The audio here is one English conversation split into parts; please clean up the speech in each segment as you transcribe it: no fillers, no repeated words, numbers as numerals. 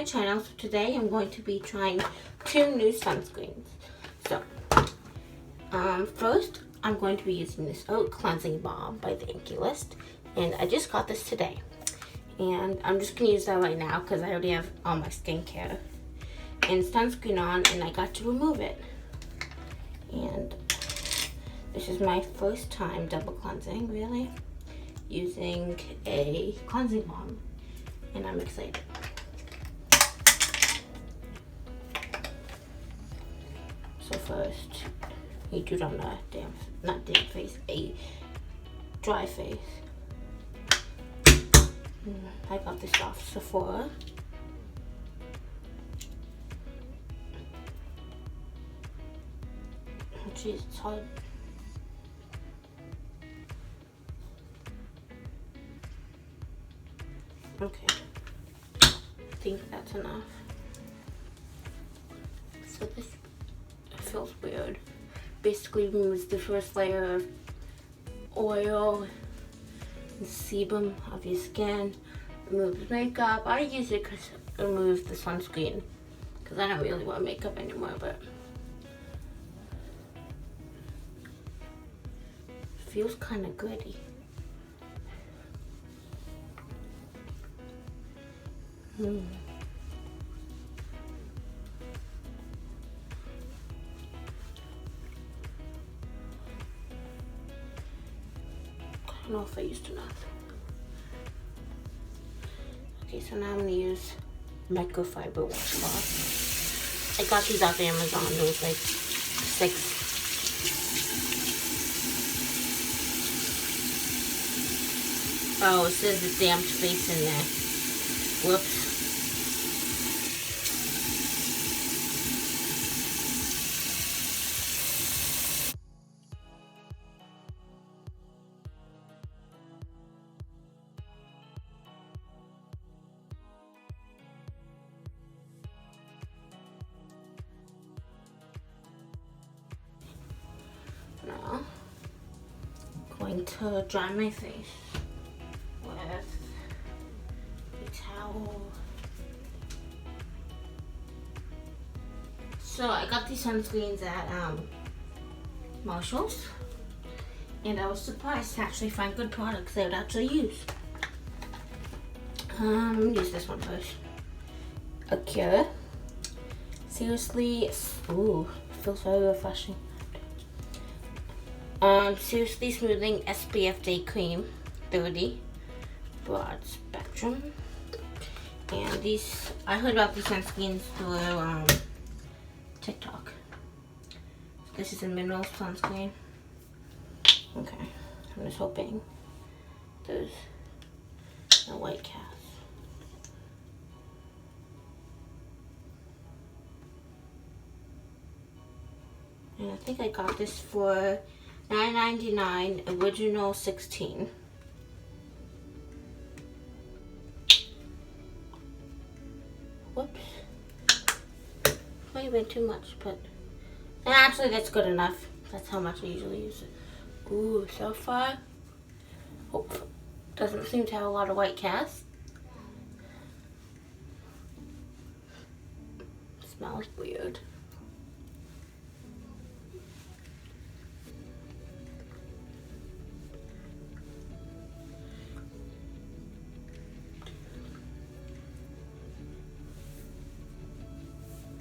my channel. So today I'm going to be trying 2 new sunscreens. So, first I'm going to be using this Cleansing Balm by the Acure, and I just got this today. And I'm just going to use that right now because I already have all my skincare and sunscreen on, and I got to remove it. And this is my first time double cleansing, really, using a cleansing balm, and I'm excited. So first, you do it on a not damp face, a dry face. I got this off Sephora. Jeez, it's hard. Okay, I think that's enough. So this feels weird. Basically removes the first layer of oil, the sebum of your skin, removes makeup. I use it because it removes the sunscreen because I don't really wear makeup anymore, but it feels kind of gritty. I don't know if I used enough. Okay, so now I'm going to use microfiber washcloth. I got these off Amazon. There was like 6. Oh, it says the damped face in there. Whoops. Now, I'm going to dry my face with a towel. So I got these sunscreens at Marshall's, and I was surprised to actually find good products I would actually use. Use this one first. Acure. Seriously, ooh, feels very refreshing. Seriously Smoothing SPF Day Cream, 30, broad spectrum. And these, I heard about these sunscreens through TikTok. This is a mineral sunscreen. Okay, I'm just hoping there's no white cast. And I think I got this for $9.99, original 16. Whoops. Might have been too much, but actually that's good enough. That's how much I usually use it. Ooh, so far, doesn't seem to have a lot of white cast. Smells weird.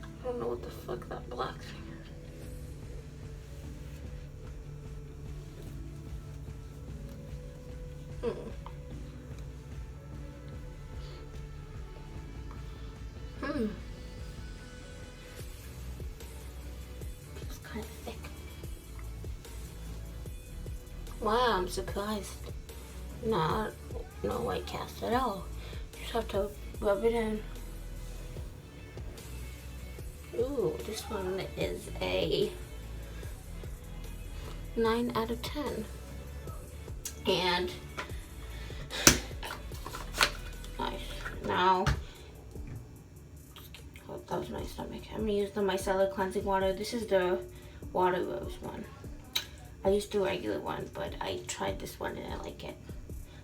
I don't know what the fuck that black thing is. It's kind of thick. Wow, I'm surprised. No white cast at all. Just have to rub it in. Ooh, this one is a 9 out of 10. And nice. Now, oh, that was my stomach. I'm gonna use the micellar cleansing water. This is the water rose one. I used the regular one, but I tried this one and I like it.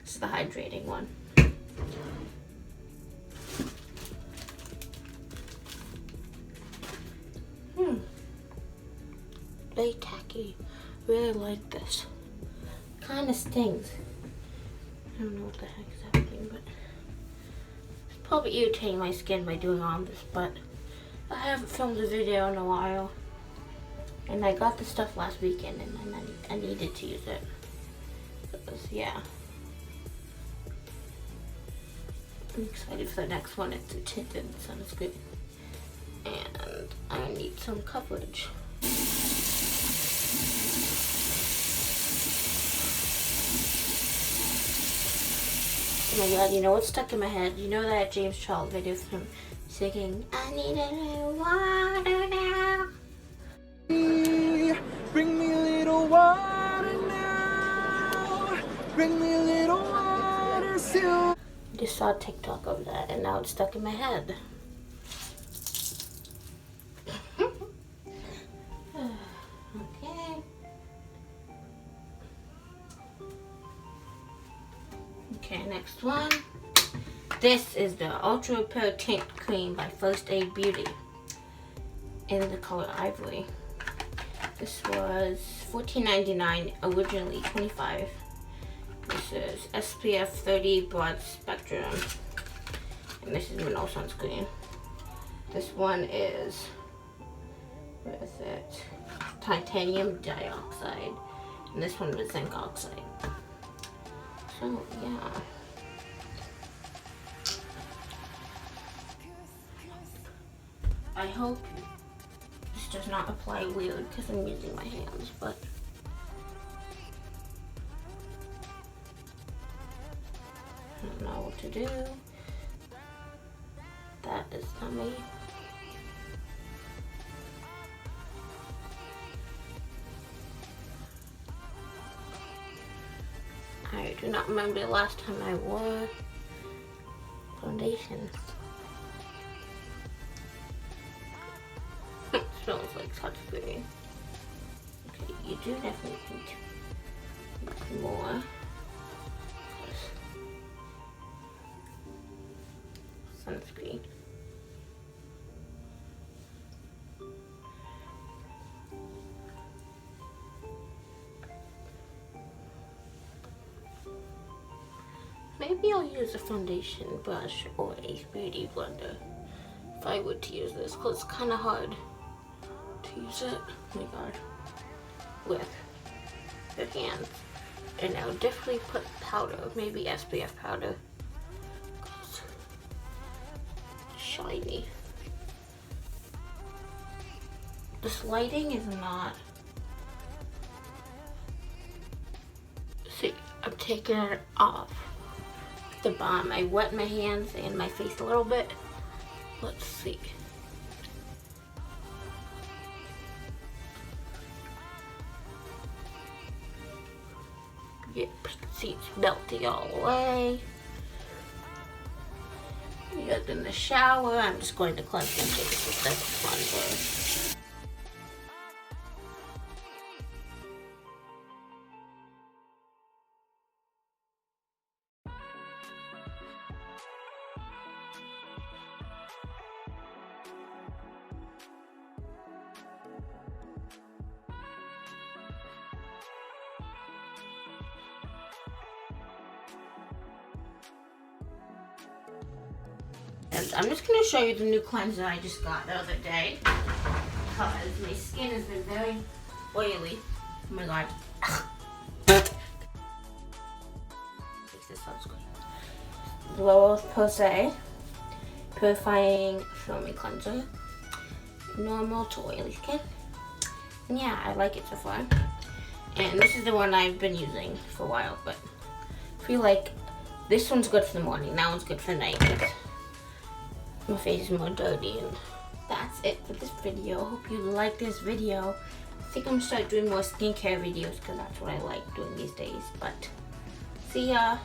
This is the hydrating one. very tacky. Really like this. Kind of stings. I don't know what the heck is happening, but it's probably irritating my skin by doing all this, but I haven't filmed a video in a while. And I got the stuff last weekend and I needed to use it. Because, yeah. I'm excited for the next one. It's a tinted sunscreen. And I need some coverage. Oh my god, you know what's stuck in my head? You know that James Charles video from singing, I need a little water now. Bring me a little water now. Bring me a little water soon. I just saw a TikTok of that and now it's stuck in my head. Okay, next one. This is the Ultra Repair Tint Cream by Firstaidbeauty in the color Ivory. This was $14.99, originally $25. This is SPF 30 broad spectrum, and this is no sunscreen. This one is, where is it? Titanium dioxide, and this one was zinc oxide. So yeah. I hope this does not apply weird because I'm using my hands, but I don't know what to do. That is dummy. I do not remember the last time I wore foundation. It smells like sunscreen. Okay, you do definitely need more. Sunscreen. Maybe I'll use a foundation brush or a beauty blender if I were to use this, because it's kind of hard to use it, oh my god, with your hands. And I would definitely put powder, maybe SPF powder, because it's shiny. This lighting is not, see, I'm taking it off the balm. I wet my hands and my face a little bit. Let's see. Yep, see it's melty all the way. You're in the shower. I'm just going to cleanse my face with this cleanser. And I'm just going to show you the new cleanser I just got the other day, because my skin has been very oily. Oh my god. This is sunscreen. L'Oreal Posay Purifying Foaming Cleanser. Normal to oily skin. And yeah, I like it so far. And this is the one I've been using for a while, but I feel like this one's good for the morning, that one's good for the night. My face is more dirty, and that's it for this video. Hope you like this video. I think I'm gonna start doing more skincare videos because that's what I like doing these days. But see ya.